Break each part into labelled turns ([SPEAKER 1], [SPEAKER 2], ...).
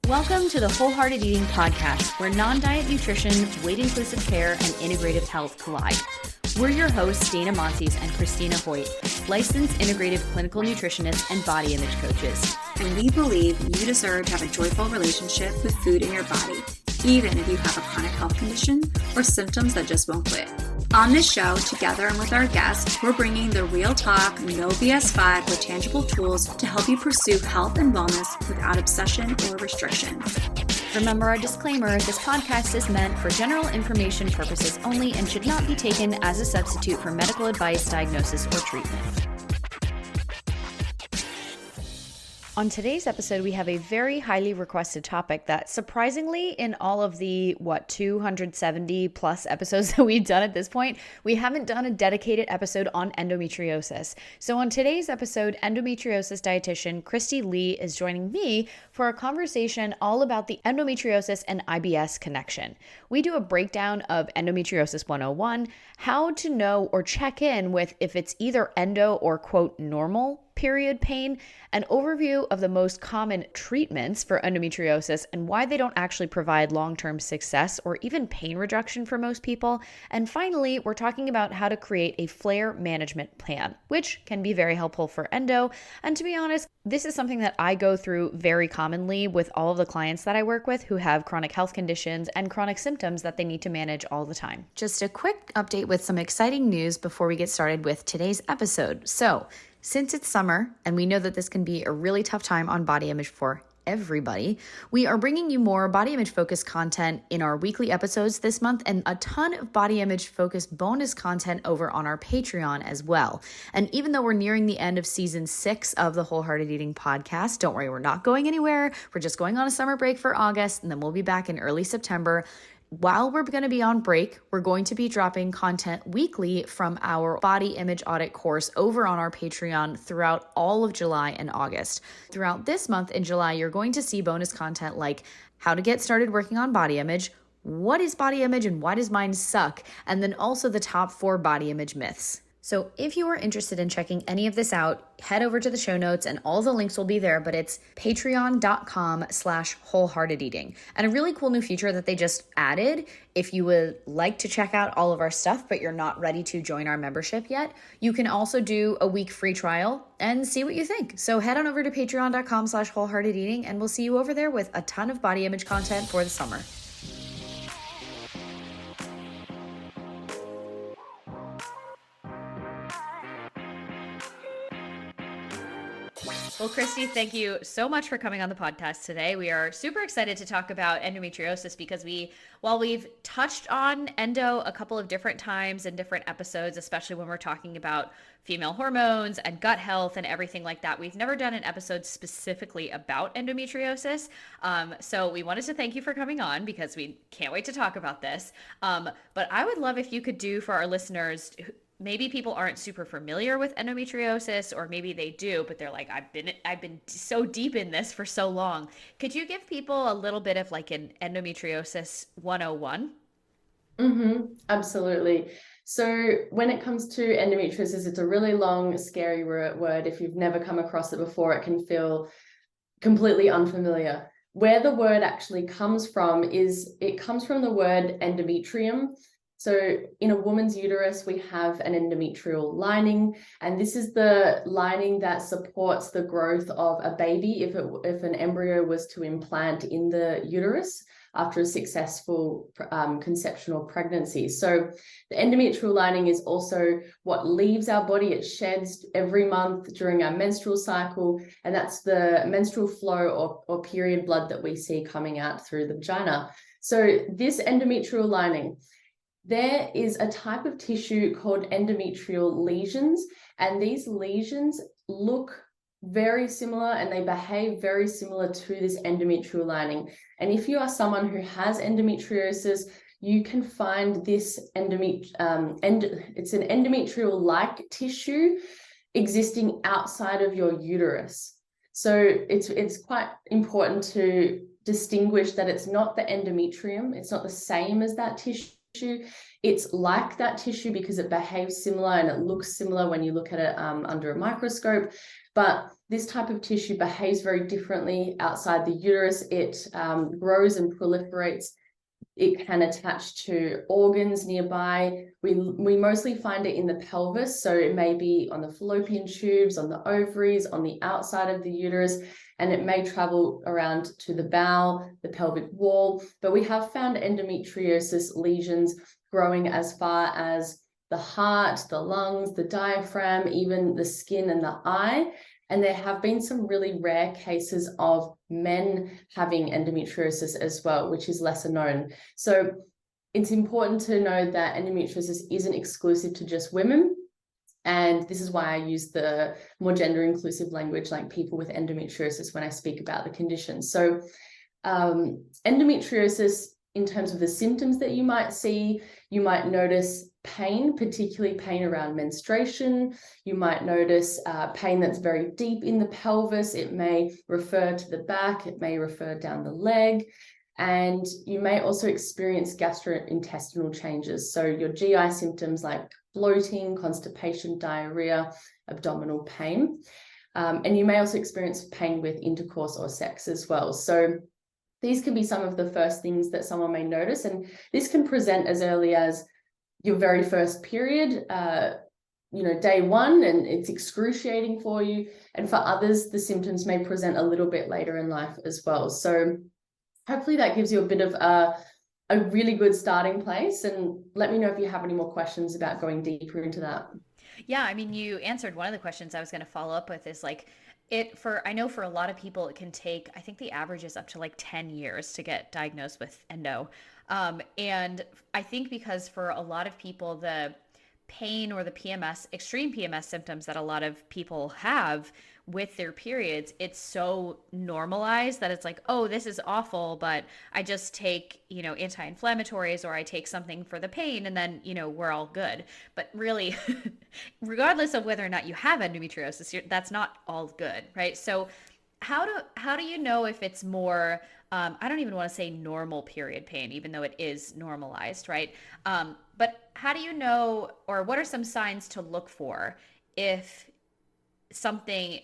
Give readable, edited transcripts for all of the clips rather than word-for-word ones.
[SPEAKER 1] Welcome to the Wholehearted Eating Podcast, where non-diet nutrition, weight-inclusive care, and integrative health collide. We're your hosts, Dana Montes and Christina Hoyt, licensed integrative clinical nutritionists and body image coaches.
[SPEAKER 2] And we believe you deserve to have a joyful relationship with food in your body, even if you have a chronic health condition or symptoms that just won't quit. On this show, together and with our guests, we're bringing the real talk, no BS vibe with tangible tools to help you pursue health and wellness without obsession or restriction.
[SPEAKER 1] Remember our disclaimer, this podcast is meant for general information purposes only and should not be taken as a substitute for medical advice, diagnosis, or treatment. On today's episode, we have a very highly requested topic that surprisingly in all of the, 270 plus episodes that we've done at this point, we haven't done a dedicated episode on endometriosis. So on today's episode, endometriosis dietitian Christie Lee is joining me for a conversation all about the endometriosis and IBS connection. We do a breakdown of endometriosis 101, how to know or check in with if it's either endo or quote normal period pain, an overview of the most common treatments for endometriosis and why they don't actually provide long-term success or even pain reduction for most people. And finally, we're talking about how to create a flare management plan, which can be very helpful for endo. And to be honest, this is something that I go through very commonly with all of the clients that I work with who have chronic health conditions and chronic symptoms that they need to manage all the time. Just a quick update with some exciting news before we get started with today's episode. So, since it's summer, and we know that this can be a really tough time on body image for everybody, we are bringing you more body image focused content in our weekly episodes this month and a ton of body image focused bonus content over on our Patreon as well. And even though we're nearing the end of season 6 of the Wholehearted Eating Podcast, don't worry, we're not going anywhere. We're just going on a summer break for August, and then we'll be back in early September. While we're going to be on break, we're going to be dropping content weekly from our body image audit course over on our Patreon throughout all of July and August. Throughout this month in July, you're going to see bonus content like how to get started working on body image, what is body image and why does mine suck, and then also the top 4 body image myths. So if you are interested in checking any of this out, head over to the show notes and all the links will be there, but it's patreon.com/wholeheartedeating. And a really cool new feature that they just added, if you would like to check out all of our stuff, but you're not ready to join our membership yet, you can also do a week free trial and see what you think. So head on over to patreon.com/wholeheartedeating and we'll see you over there with a ton of body image content for the summer. Well, Christie, thank you so much for coming on the podcast today. We are super excited to talk about endometriosis because while we've touched on endo a couple of different times in different episodes, especially when we're talking about female hormones and gut health and everything like that, we've never done an episode specifically about endometriosis. So we wanted to thank you for coming on because we can't wait to talk about this. But I would love if you could do for our listeners, maybe people aren't super familiar with endometriosis, or maybe they do, but they're like, I've been so deep in this for so long. Could you give people a little bit of like an endometriosis 101?
[SPEAKER 3] Absolutely. So when it comes to endometriosis, it's a really long, scary word. If you've never come across it before, it can feel completely unfamiliar. Where the word actually comes from is it comes from the word endometrium. So in a woman's uterus, we have an endometrial lining, and this is the lining that supports the growth of a baby if an embryo was to implant in the uterus after a successful conceptional pregnancy. So the endometrial lining is also what leaves our body. It sheds every month during our menstrual cycle, and that's the menstrual flow or period blood that we see coming out through the vagina. So this endometrial lining, there is a type of tissue called endometrial lesions, and these lesions look very similar and they behave very similar to this endometrial lining. And if you are someone who has endometriosis, you can find this it's an endometrial-like tissue existing outside of your uterus. So it's quite important to distinguish that it's not the endometrium, it's not the same as that tissue. tissue. It's like that tissue because it behaves similar and it looks similar when you look at it under a microscope. But this type of tissue behaves very differently outside the uterus. It grows and proliferates. It can attach to organs nearby. We mostly find it in the pelvis, so it may be on the fallopian tubes, on the ovaries, on the outside of the uterus, and it may travel around to the bowel, the pelvic wall. But we have found endometriosis lesions growing as far as the heart, the lungs, the diaphragm, even the skin and the eye. And there have been some really rare cases of men having endometriosis as well, which is lesser known. So it's important to know that endometriosis isn't exclusive to just women. And this is why I use the more gender inclusive language, like people with endometriosis, when I speak about the condition. So endometriosis, in terms of the symptoms that you might see, you might notice pain, particularly pain around menstruation. You might notice pain that's very deep in the pelvis. It may refer to the back. It may refer down the leg. And you may also experience gastrointestinal changes. So your GI symptoms like bloating, constipation, diarrhea, abdominal pain. And you may also experience pain with intercourse or sex as well. So these can be some of the first things that someone may notice. And this can present as early as your very first period, day one, and it's excruciating for you. And for others, the symptoms may present a little bit later in life as well. So hopefully that gives you a bit of a really good starting place. And let me know if you have any more questions about going deeper into that.
[SPEAKER 1] Yeah, I mean, you answered one of the questions I was going to follow up with is like, I know for a lot of people, it can take, I think the average is up to like 10 years to get diagnosed with endo. And I think because for a lot of people, the pain or the PMS, extreme PMS symptoms that a lot of people have with their periods, it's so normalized that it's like, oh, this is awful, but I just take, anti-inflammatories, or I take something for the pain, and then, we're all good. But really, regardless of whether or not you have endometriosis, that's not all good, right? So how do you know if it's more, I don't even want to say normal period pain, even though it is normalized, right? But how do you know, or what are some signs to look for if something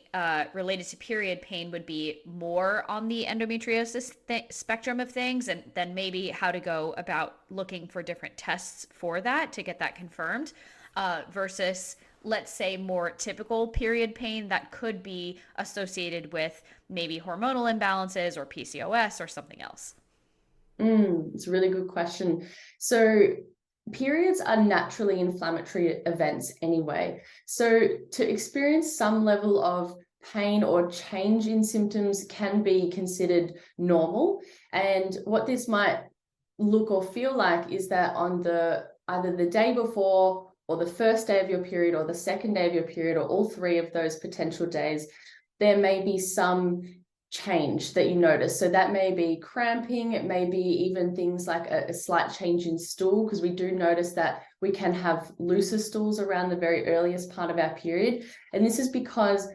[SPEAKER 1] related to period pain would be more on the endometriosis spectrum of things, and then maybe how to go about looking for different tests for that to get that confirmed, versus, let's say, more typical period pain that could be associated with maybe hormonal imbalances or PCOS or something else?
[SPEAKER 3] It's a really good question. So periods are naturally inflammatory events anyway. So to experience some level of pain or change in symptoms can be considered normal. And what this might look or feel like is that on either the day before, or the first day of your period, or the second day of your period, or all three of those potential days, there may be some change that you notice. So that may be cramping, it may be even things like a slight change in stool, because we do notice that we can have looser stools around the very earliest part of our period. And this is because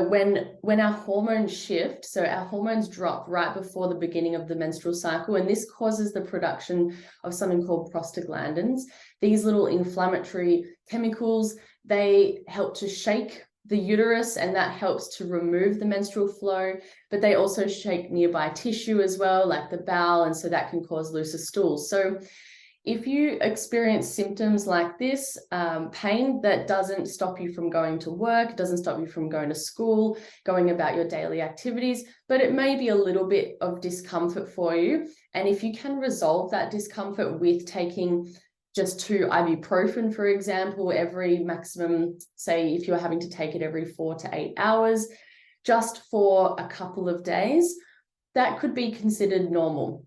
[SPEAKER 3] when our hormones shift, so our hormones drop right before the beginning of the menstrual cycle, and this causes the production of something called prostaglandins. These little inflammatory chemicals, they help to shake the uterus, and that helps to remove the menstrual flow, but they also shake nearby tissue as well, like the bowel, and so that can cause looser stools. So if you experience symptoms like this, pain that doesn't stop you from going to work, doesn't stop you from going to school, going about your daily activities, but it may be a little bit of discomfort for you, and if you can resolve that discomfort with taking just 2 ibuprofen, for example, every maximum, say if you're having to take it every 4 to 8 hours, just for a couple of days, that could be considered normal.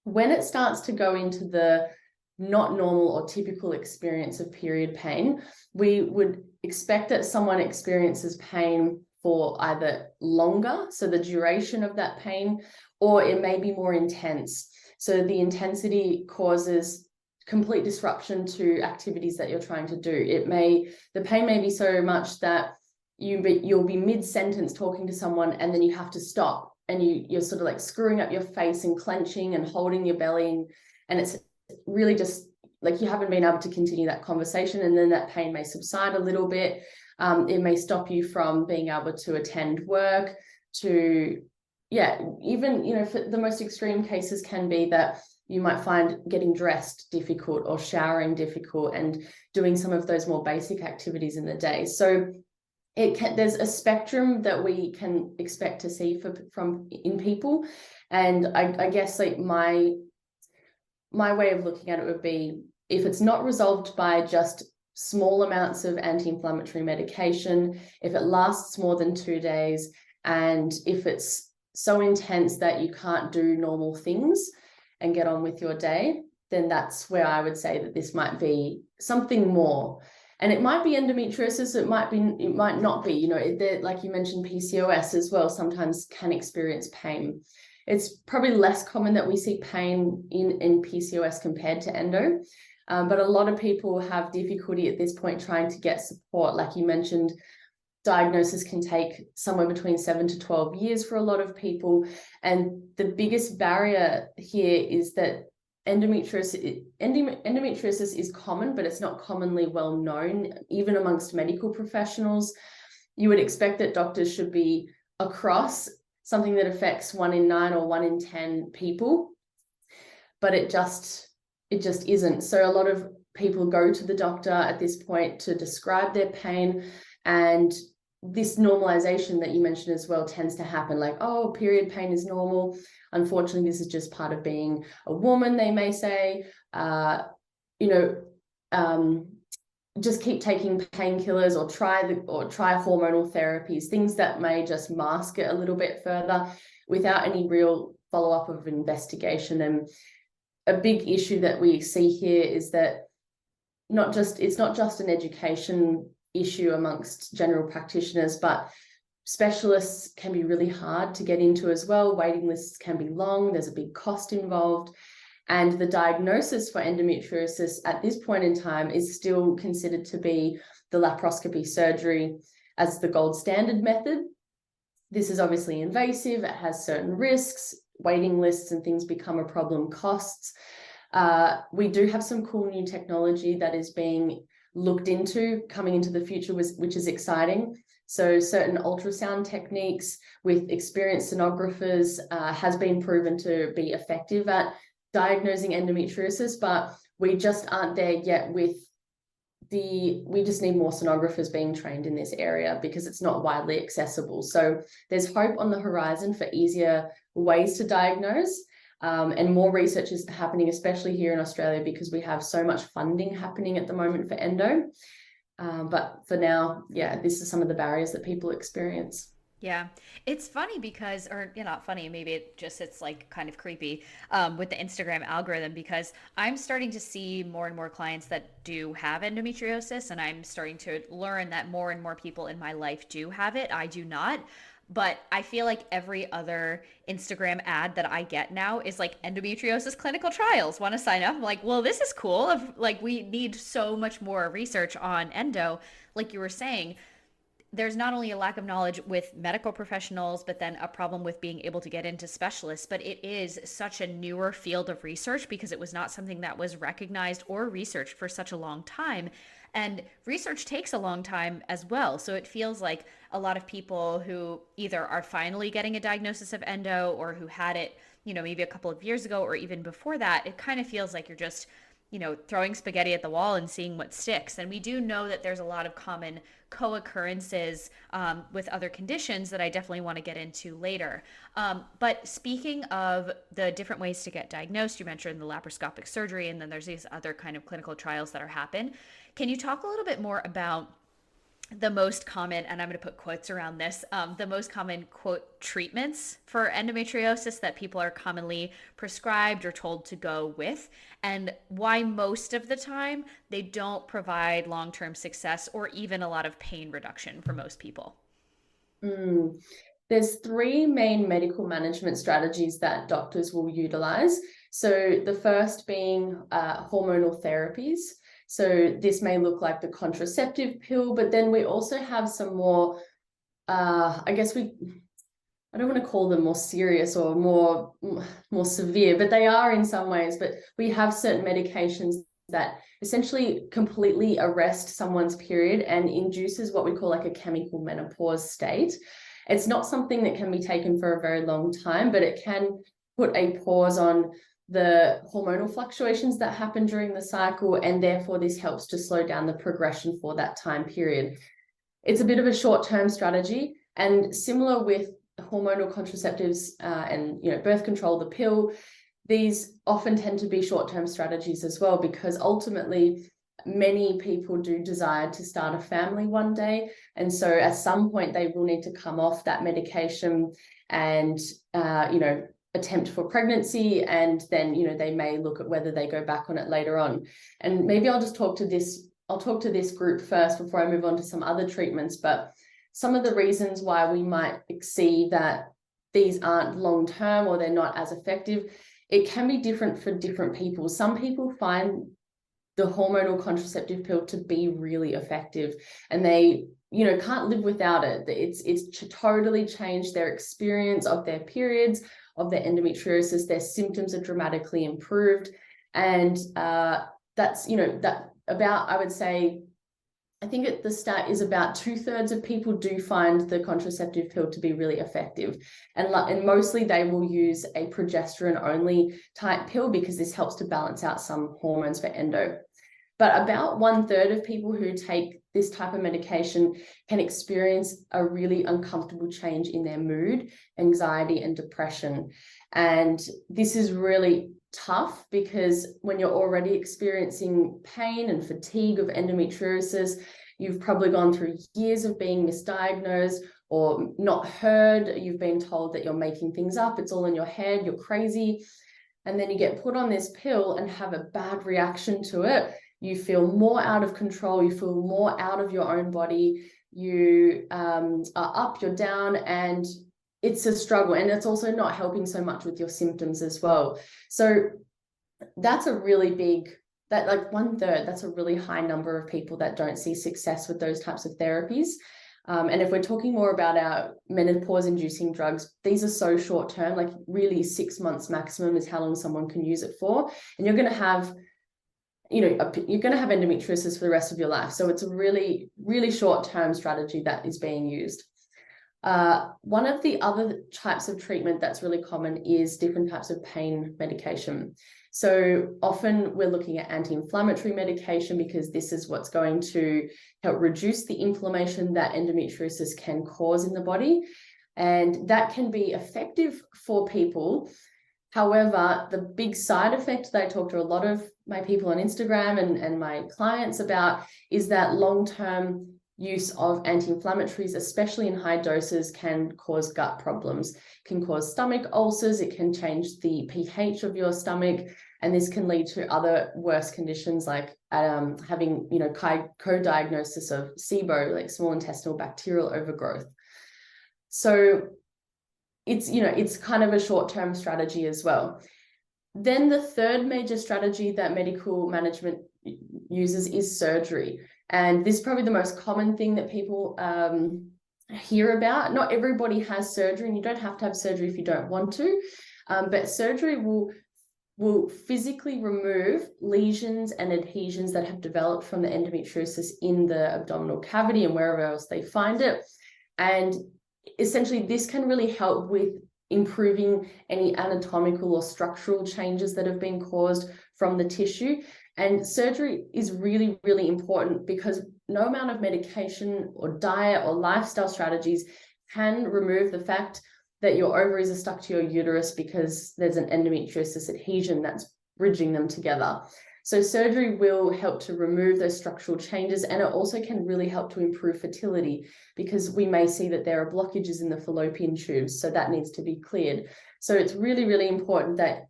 [SPEAKER 3] When it starts to go into the not normal or typical experience of period pain, we would expect that someone experiences pain for either longer, so the duration of that pain, or it may be more intense. So the intensity causes complete disruption to activities that you're trying to do. The pain may be so much that you'll be mid-sentence talking to someone, and then you have to stop, and you're sort of like screwing up your face and clenching and holding your belly, and it's really just like you haven't been able to continue that conversation, and then that pain may subside a little bit. It may stop you from being able to attend work, to, yeah, even, you know, for the most extreme cases can be that you might find getting dressed difficult or showering difficult and doing some of those more basic activities in the day. So there's a spectrum that we can expect to see from in people. And I guess like my way of looking at it would be, if it's not resolved by just small amounts of anti-inflammatory medication, if it lasts more than 2 days, and if it's so intense that you can't do normal things and get on with your day, then that's where I would say that this might be something more. And it might be endometriosis, it might not be, you know, like you mentioned, PCOS as well sometimes can experience pain. It's probably less common that we see pain in PCOS compared to endo, but a lot of people have difficulty at this point trying to get support. Like you mentioned, diagnosis can take somewhere between 7 to 12 years for a lot of people. And the biggest barrier here is that endometriosis is common, but it's not commonly well known, even amongst medical professionals. You would expect that doctors should be across something that affects 1 in 9 or 1 in 10 people, but it just isn't. So a lot of people go to the doctor at this point to describe their pain, and this normalization that you mentioned as well tends to happen, like, oh, period pain is normal. Unfortunately, this is just part of being a woman, they may say. Just keep taking painkillers or try hormonal therapies, things that may just mask it a little bit further without any real follow-up of investigation. And a big issue that we see here is that it's not just an education issue amongst general practitioners, but specialists can be really hard to get into as well. Waiting lists can be long, there's a big cost involved. And the diagnosis for endometriosis at this point in time is still considered to be the laparoscopy surgery as the gold standard method. This is obviously invasive, it has certain risks, waiting lists and things become a problem, costs. We do have some cool new technology that is being looked into coming into the future, which is exciting. So certain ultrasound techniques with experienced sonographers has been proven to be effective at diagnosing endometriosis, but we just aren't there yet we just need more sonographers being trained in this area because it's not widely accessible. So there's hope on the horizon for easier ways to diagnose, and more research is happening, especially here in Australia, because we have so much funding happening at the moment for endo. But for now, yeah, this is some of the barriers that people experience.
[SPEAKER 1] Yeah, it's funny because, or you know, not funny, maybe it's like kind of creepy with the Instagram algorithm, because I'm starting to see more and more clients that do have endometriosis, and I'm starting to learn that more and more people in my life do have it. I do not. But I feel like every other Instagram ad that I get now is like endometriosis clinical trials. Want to sign up? I'm like, well, this is cool. Like, we need so much more research on endo, like you were saying. There's not only a lack of knowledge with medical professionals, but then a problem with being able to get into specialists. But it is such a newer field of research because it was not something that was recognized or researched for such a long time. And research takes a long time as well. So it feels like a lot of people who either are finally getting a diagnosis of endo or who had it, you know, maybe a couple of years ago or even before that, it kind of feels like you're just, you know, throwing spaghetti at the wall and seeing what sticks. And we do know that there's a lot of common co-occurrences with other conditions that I definitely want to get into later. But speaking of the different ways to get diagnosed, you mentioned the laparoscopic surgery, and then there's these other kind of clinical trials that are happen. Can you talk a little bit more about the most common, and I'm going to put quotes around this, the most common quote treatments for endometriosis that people are commonly prescribed or told to go with, and why most of the time they don't provide long-term success or even a lot of pain reduction for most people?
[SPEAKER 3] There's 3 main medical management strategies that doctors will utilize. So the first being hormonal therapies. So this may look like the contraceptive pill, but then we also have some more, I don't want to call them more serious or more severe, but they are in some ways. But we have certain medications that essentially completely arrest someone's period and induces what we call like a chemical menopause state. It's not something that can be taken for a very long time, but it can put a pause on the hormonal fluctuations that happen during the cycle, and therefore this helps to slow down the progression for that time period. It's a bit of a short-term strategy, and similar with hormonal contraceptives and birth control, the pill, these often tend to be short-term strategies as well, because ultimately many people do desire to start a family one day, and so at some point they will need to come off that medication and attempt for pregnancy, and then they may look at whether they go back on it later on. And maybe I'll talk to this group first before I move on to some other treatments. But some of the reasons why we might see that these aren't long-term or they're not as effective, it can be different for different people. Some people find the hormonal contraceptive pill to be really effective, and they can't live without it. It's totally changed their experience of their periods, of their endometriosis. Their symptoms are dramatically improved, and that's that about, I would say, I think the stat is about 2/3 of people do find the contraceptive pill to be really effective. And mostly they will use a progesterone only type pill, because this helps to balance out some hormones for endo. But about 1/3 of people who take this type of medication can experience a really uncomfortable change in their mood, anxiety, and depression. And this is really tough, because when you're already experiencing pain and fatigue of endometriosis, you've probably gone through years of being misdiagnosed or not heard. You've been told that you're making things up, it's all in your head, you're crazy. And then you get put on this pill and have a bad reaction to it. You feel more out of control, you feel more out of your own body, you are up, you're down, and it's a struggle. And it's also not helping so much with your symptoms as well. So that's a really big, that like 1/3, that's a really high number of people that don't see success with those types of therapies. And if we're talking more about our menopause-inducing drugs, these are so short-term, like really 6 months maximum is how long someone can use it for. And you're going to have endometriosis for the rest of your life. So it's a really, really short-term strategy that is being used. One of the other types of treatment that's really common is different types of pain medication. So often we're looking at anti-inflammatory medication, because this is what's going to help reduce the inflammation that endometriosis can cause in the body. And that can be effective for people. However, the big side effect that I talk to a lot of my people on Instagram and my clients about is that long-term use of anti-inflammatories, especially in high doses, can cause gut problems, can cause stomach ulcers, it can change the pH of your stomach, and this can lead to other worse conditions like having co-diagnosis of SIBO, like small intestinal bacterial overgrowth. So it's kind of a short-term strategy as well. Then the third major strategy that medical management uses is surgery. And this is probably the most common thing that people hear about. Not everybody has surgery, and you don't have to have surgery if you don't want to. But surgery will physically remove lesions and adhesions that have developed from the endometriosis in the abdominal cavity and wherever else they find it. And essentially, this can really help with improving any anatomical or structural changes that have been caused from the tissue. And surgery is really, really important, because no amount of medication or diet or lifestyle strategies can remove the fact that your ovaries are stuck to your uterus because there's an endometriosis adhesion that's bridging them together. So surgery will help to remove those structural changes, and it also can really help to improve fertility, because we may see that there are blockages in the fallopian tubes, so that needs to be cleared. So it's really, really important that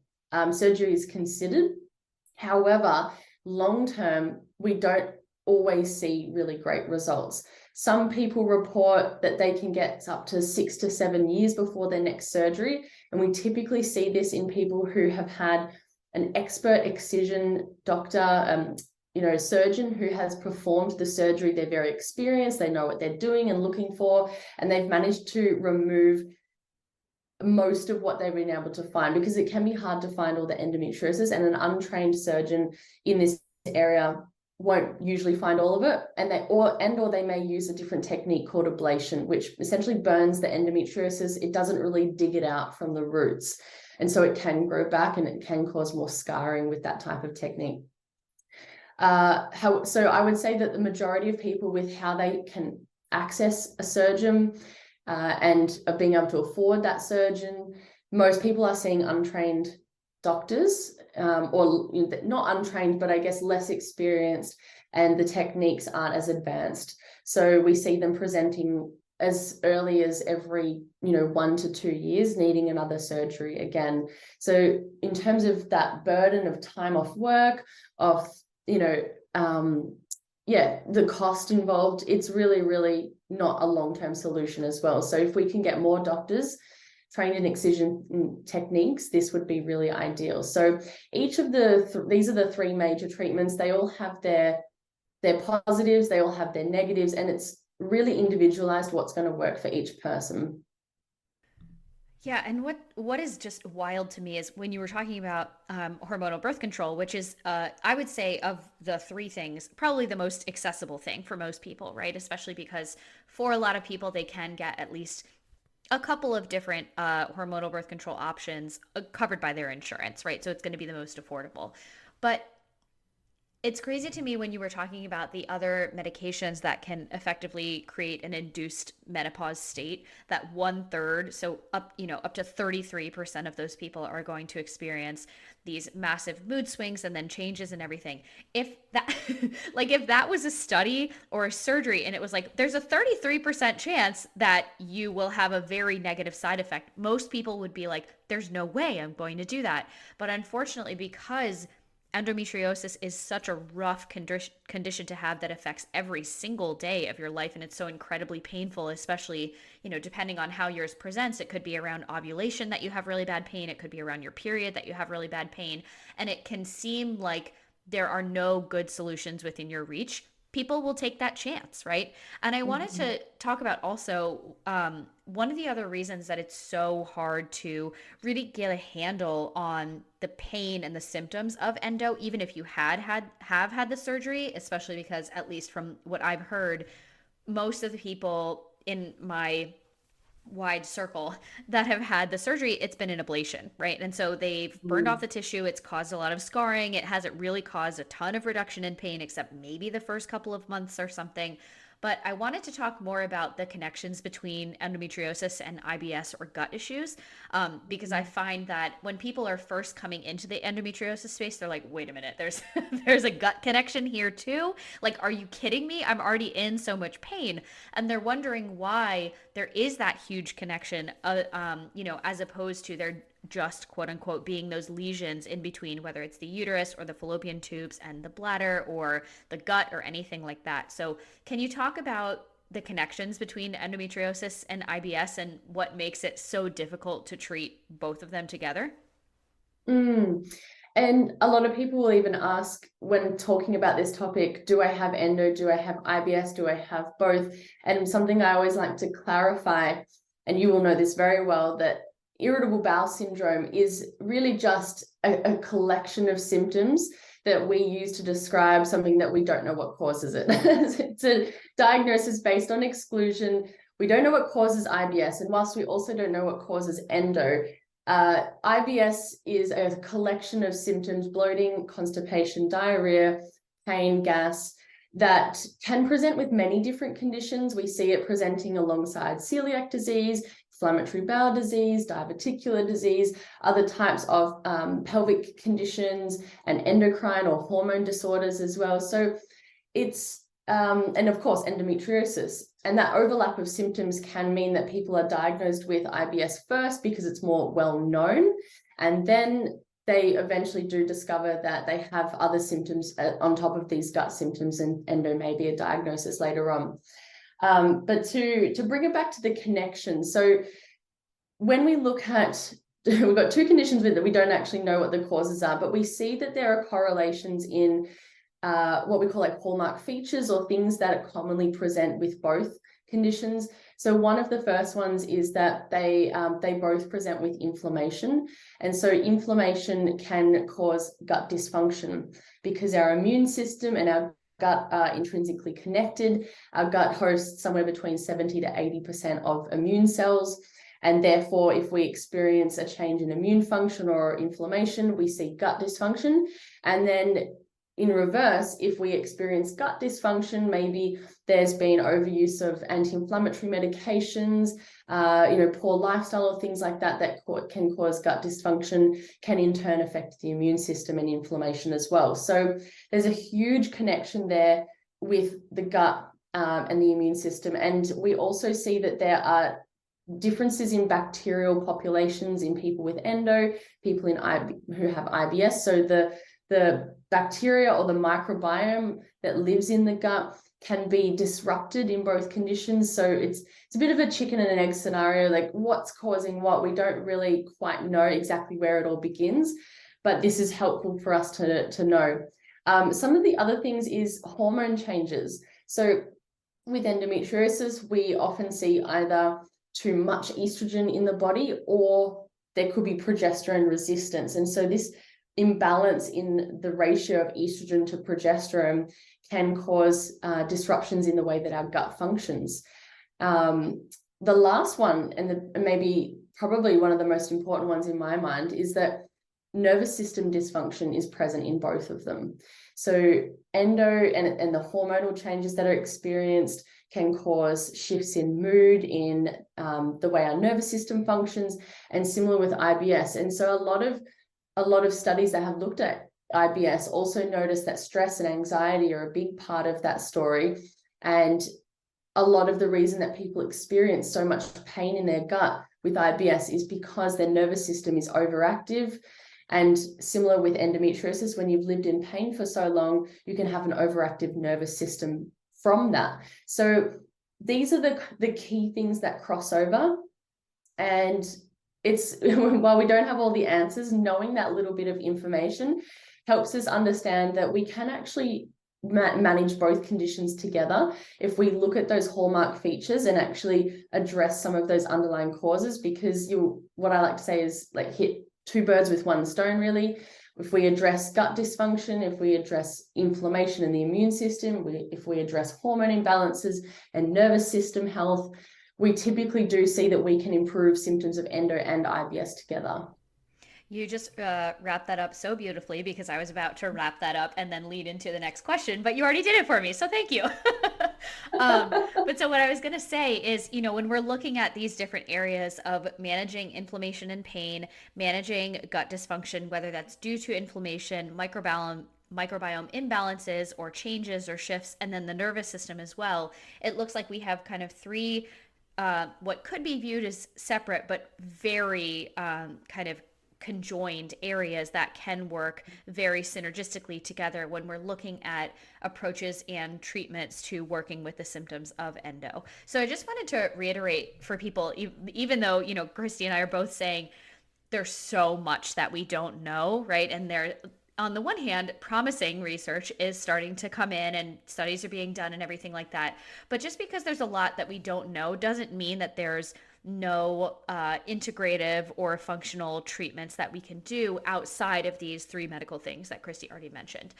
[SPEAKER 3] surgery is considered. However, long-term, we don't always see really great results. Some people report that they can get up to 6 to 7 years before their next surgery, and we typically see this in people who have had an expert excision doctor, surgeon who has performed the surgery. They're very experienced, they know what they're doing and looking for, and they've managed to remove most of what they've been able to find, because it can be hard to find all the endometriosis, and an untrained surgeon in this area won't usually find all of it, and they may use a different technique called ablation, which essentially burns the endometriosis. It doesn't really dig it out from the roots, and so it can grow back and it can cause more scarring with that type of technique. So I would say that the majority of people, with how they can access a surgeon and being able to afford that surgeon, most people are seeing untrained doctors, or not untrained, but I guess less experienced, and the techniques aren't as advanced. So we see them presenting as early as every 1 to 2 years, needing another surgery again. So in terms of that burden of time off work, of the cost involved, it's really, really not a long-term solution as well. So if we can get more doctors trained in excision techniques, this would be really ideal. So each of these are the 3 major treatments. They all have their positives, they all have their negatives, and it's really individualized what's going to work for each person.
[SPEAKER 1] Yeah, and what is just wild to me is when you were talking about hormonal birth control, which is, I would say, of the 3 things, probably the most accessible thing for most people, right? Especially because for a lot of people, they can get at least a couple of different hormonal birth control options covered by their insurance, right? So it's going to be the most affordable. But it's crazy to me when you were talking about the other medications that can effectively create an induced menopause state, that 1/3, so up to 33% of those people are going to experience these massive mood swings and then changes and everything. If that if that was a study or a surgery and it was like there's a 33% chance that you will have a very negative side effect, most people would be like, there's no way I'm going to do that. But unfortunately, because endometriosis is such a rough condition to have that affects every single day of your life, and it's so incredibly painful, especially depending on how yours presents. It could be around ovulation that you have really bad pain, it could be around your period that you have really bad pain, and it can seem like there are no good solutions within your reach. People will take that chance, right? And I wanted to talk about also one of the other reasons that it's so hard to really get a handle on the pain and the symptoms of endo, even if you have had the surgery, especially because, at least from what I've heard, most of the people in my wide circle that have had the surgery, it's been an ablation, right? And so they've burned off the tissue. It's caused a lot of scarring. It hasn't really caused a ton of reduction in pain, except maybe the first couple of months or something. But I wanted to talk more about the connections between endometriosis and IBS or gut issues, because I find that when people are first coming into the endometriosis space, they're like, wait a minute, there's there's a gut connection here too? Like, are you kidding me? I'm already in so much pain. And they're wondering why there is that huge connection, as opposed to there just quote unquote being those lesions in between, whether it's the uterus or the fallopian tubes and the bladder or the gut or anything like that. So can you talk about the connections between endometriosis and IBS and what makes it so difficult to treat both of them together?
[SPEAKER 3] And a lot of people will even ask, when talking about this topic, do I have endo? Do I have IBS? Do I have both? And something I always like to clarify, and you will know this very well, that irritable bowel syndrome is really just a collection of symptoms that we use to describe something that we don't know what causes it. It's a diagnosis based on exclusion. We don't know what causes IBS, and whilst we also don't know what causes endo, IBS is a collection of symptoms: bloating, constipation, diarrhea, pain, gas, that can present with many different conditions. We see it presenting alongside celiac disease, inflammatory bowel disease, diverticular disease, other types of pelvic conditions, and endocrine or hormone disorders as well. So it's, and of course, endometriosis. And that overlap of symptoms can mean that people are diagnosed with IBS first because it's more well known, and then they eventually do discover that they have other symptoms on top of these gut symptoms, and endo may be a diagnosis later on. But to bring it back to the connection, so when we look at, we've got 2 conditions with that we don't actually know what the causes are, but we see that there are correlations in what we call like hallmark features, or things that commonly present with both conditions. So one of the first ones is that they both present with inflammation. And so inflammation can cause gut dysfunction because our immune system and our gut are intrinsically connected. Our gut hosts somewhere between 70 to 80% of immune cells. And therefore, if we experience a change in immune function or inflammation, we see gut dysfunction. And then in reverse, if we experience gut dysfunction, maybe there's been overuse of anti-inflammatory medications, poor lifestyle or things like that can cause gut dysfunction, can in turn affect the immune system and inflammation as well. So there's a huge connection there with the gut and the immune system. And we also see that there are differences in bacterial populations in people with endo, people who have IBS. So the bacteria or the microbiome that lives in the gut can be disrupted in both conditions. So it's a bit of a chicken and an egg scenario, like what's causing what. We don't really quite know exactly where it all begins, but this is helpful for us to know. Some of the other things is hormone changes. So with endometriosis, we often see either too much estrogen in the body, or there could be progesterone resistance. And so this imbalance in the ratio of estrogen to progesterone can cause disruptions in the way that our gut functions. The last one, and maybe probably one of the most important ones in my mind, is that nervous system dysfunction is present in both of them. So endo and the hormonal changes that are experienced can cause shifts in mood, in the way our nervous system functions, and similar with IBS. And so a lot of studies that have looked at IBS also notice that stress and anxiety are a big part of that story. And a lot of the reason that people experience so much pain in their gut with IBS is because their nervous system is overactive. And similar with endometriosis, when you've lived in pain for so long, you can have an overactive nervous system from that. So these are the key things that cross over. And it's, while we don't have all the answers, knowing that little bit of information helps us understand that we can actually manage both conditions together if we look at those hallmark features and actually address some of those underlying causes. Because what I like to say is like hit two birds with one stone, really. If we address gut dysfunction, if we address inflammation in the immune system, if we address hormone imbalances and nervous system health, we typically do see that we can improve symptoms of endo and IBS together.
[SPEAKER 1] You just wrapped that up so beautifully, because I was about to wrap that up and then lead into the next question, but you already did it for me, so thank you. But so what I was going to say is, when we're looking at these different areas of managing inflammation and pain, managing gut dysfunction, whether that's due to inflammation, microbiome imbalances or changes or shifts, and then the nervous system as well, it looks like we have kind of three what could be viewed as separate but very kind of conjoined areas that can work very synergistically together when we're looking at approaches and treatments to working with the symptoms of endo. So I just wanted to reiterate for people, even though, Christy and I are both saying there's so much that we don't know, right? And there, on the one hand, promising research is starting to come in and studies are being done and everything like that. But just because there's a lot that we don't know doesn't mean that there's no integrative or functional treatments that we can do outside of these three medical things that Christy already mentioned.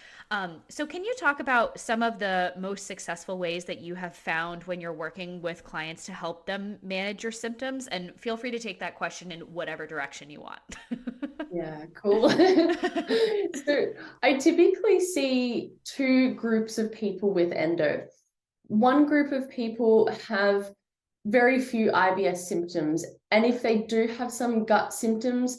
[SPEAKER 1] So can you talk about some of the most successful ways that you have found when you're working with clients to help them manage your symptoms? And feel free to take that question in whatever direction you want.
[SPEAKER 3] Yeah, cool. So I typically see two groups of people with endo. One group of people have very few IBS symptoms, and if they do have some gut symptoms,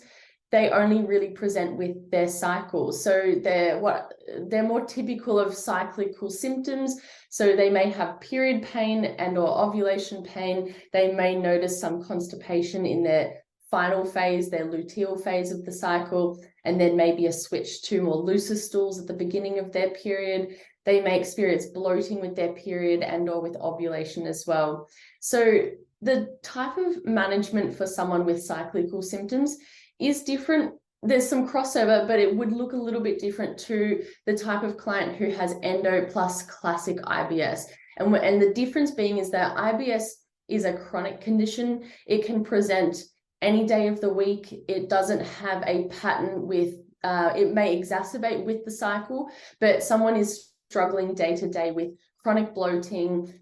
[SPEAKER 3] they only really present with their cycle. So they're more typical of cyclical symptoms. So they may have period pain and or ovulation pain. They may notice some constipation in their final phase, their luteal phase of the cycle, and then maybe a switch to more looser stools at the beginning of their period. They may experience bloating with their period and or with ovulation as well. So the type of management for someone with cyclical symptoms is different. There's some crossover, but it would look a little bit different to the type of client who has endo plus classic IBS. And the difference being is that IBS is a chronic condition. It can present any day of the week. It doesn't have a pattern with, it may exacerbate with the cycle, but someone is struggling day to day with chronic bloating,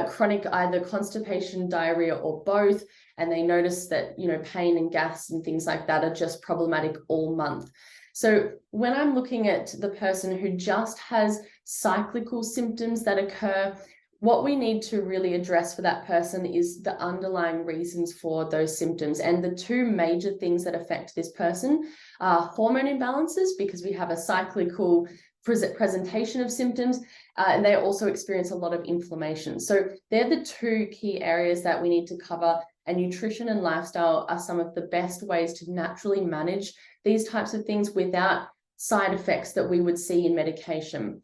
[SPEAKER 3] chronic either constipation, diarrhea, or both, and they notice that, you know, pain and gas and things like that are just problematic all month. So when I'm looking at the person who just has cyclical symptoms that occur, what we need to really address for that person is the underlying reasons for those symptoms. And the two major things that affect this person are hormone imbalances, because we have a cyclical presentation of symptoms, and they also experience a lot of inflammation. So they're the two key areas that we need to cover, and nutrition and lifestyle are some of the best ways to naturally manage these types of things without side effects that we would see in medication.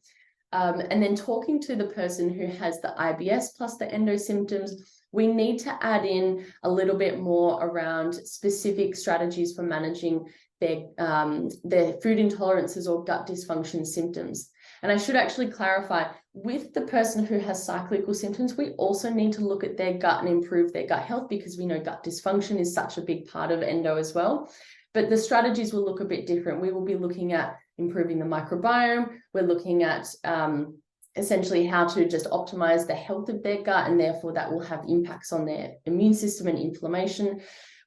[SPEAKER 3] And then talking to the person who has the IBS plus the endo symptoms, we need to add in a little bit more around specific strategies for managing their food intolerances or gut dysfunction symptoms. And I should actually clarify, with the person who has cyclical symptoms, we also need to look at their gut and improve their gut health, because we know gut dysfunction is such a big part of endo as well. But the strategies will look a bit different. We will be looking at improving the microbiome. We're looking at essentially how to just optimize the health of their gut, and therefore that will have impacts on their immune system and inflammation.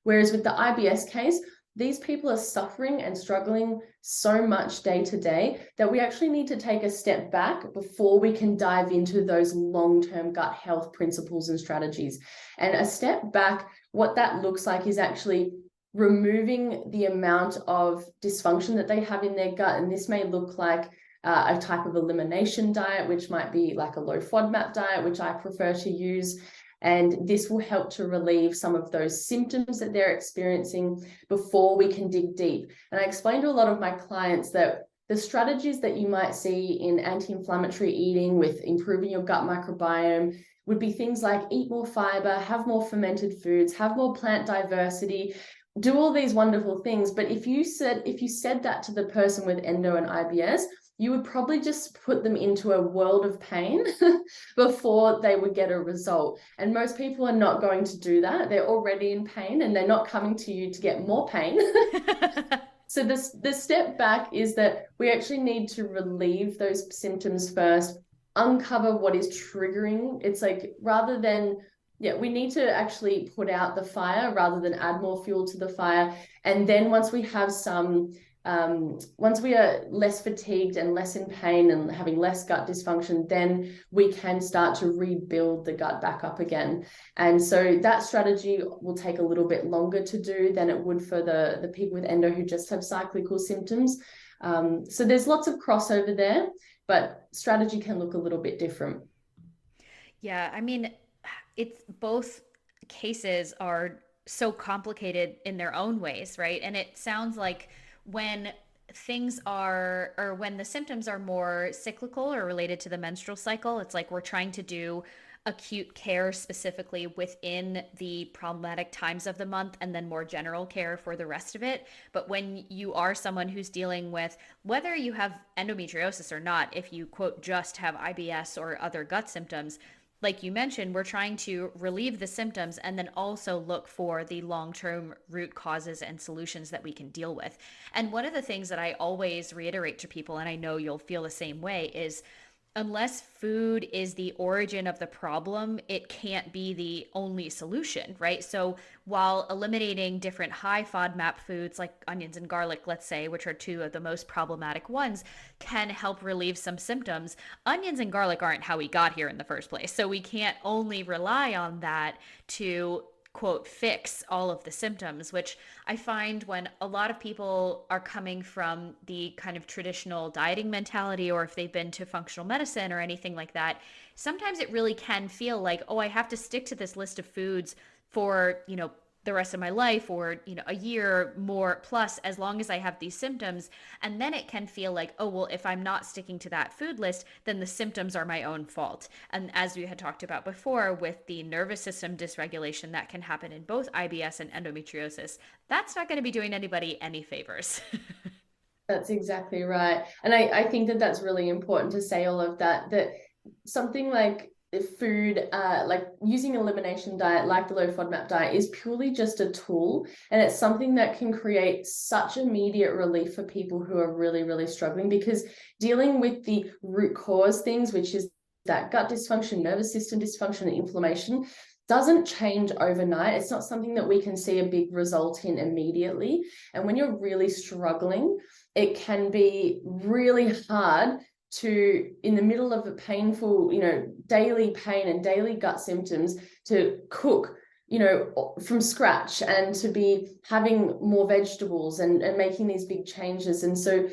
[SPEAKER 3] Whereas with the IBS case, these people are suffering and struggling so much day to day that we actually need to take a step back before we can dive into those long-term gut health principles and strategies. And a step back, what that looks like is actually removing the amount of dysfunction that they have in their gut. And this may look like a type of elimination diet, which might be like a low FODMAP diet, which I prefer to use. And this will help to relieve some of those symptoms that they're experiencing before we can dig deep. And I explained to a lot of my clients that the strategies that you might see in anti-inflammatory eating with improving your gut microbiome would be things like eat more fiber, have more fermented foods, have more plant diversity, do all these wonderful things. But if you said that to the person with endo and IBS, you would probably just put them into a world of pain before they would get a result. And most people are not going to do that. They're already in pain and they're not coming to you to get more pain. So the step back is that we actually need to relieve those symptoms first, uncover what is triggering. It's like, rather than, we need to actually put out the fire rather than add more fuel to the fire. And then once we have once we are less fatigued and less in pain and having less gut dysfunction, then we can start to rebuild the gut back up again. And so that strategy will take a little bit longer to do than it would for the people with endo who just have cyclical symptoms. So there's lots of crossover there, but strategy can look a little bit different.
[SPEAKER 1] Yeah, I mean, it's both cases are so complicated in their own ways, right? And it sounds like when when the symptoms are more cyclical or related to the menstrual cycle, it's like we're trying to do acute care specifically within the problematic times of the month and then more general care for the rest of it. But when you are someone who's dealing with, whether you have endometriosis or not, if you quote just have IBS or other gut symptoms, like you mentioned, we're trying to relieve the symptoms and then also look for the long-term root causes and solutions that we can deal with. And one of the things that I always reiterate to people, and I know you'll feel the same way, is unless food is the origin of the problem, it can't be the only solution, right? So while eliminating different high FODMAP foods like onions and garlic, let's say, which are two of the most problematic ones, can help relieve some symptoms, onions and garlic aren't how we got here in the first place. So we can't only rely on that to quote fix all of the symptoms, which I find when a lot of people are coming from the kind of traditional dieting mentality, or if they've been to functional medicine or anything like that, sometimes it really can feel like, oh, I have to stick to this list of foods for, the rest of my life, or a year more plus, as long as I have these symptoms. And then it can feel like, oh well, if I'm not sticking to that food list, then the symptoms are my own fault. And as we had talked about before, with the nervous system dysregulation that can happen in both IBS and endometriosis, that's not going to be doing anybody any favors.
[SPEAKER 3] That's exactly right. And I think that that's really important to say all of that, that something like food, like using elimination diet, like the low FODMAP diet, is purely just a tool, and it's something that can create such immediate relief for people who are really, really struggling, because dealing with the root cause things, which is that gut dysfunction, nervous system dysfunction, and inflammation, doesn't change overnight. It's not something that we can see a big result in immediately. And when you're really struggling, it can be really hard to, in the middle of a painful, daily pain and daily gut symptoms, to cook, from scratch, and to be having more vegetables and making these big changes. And so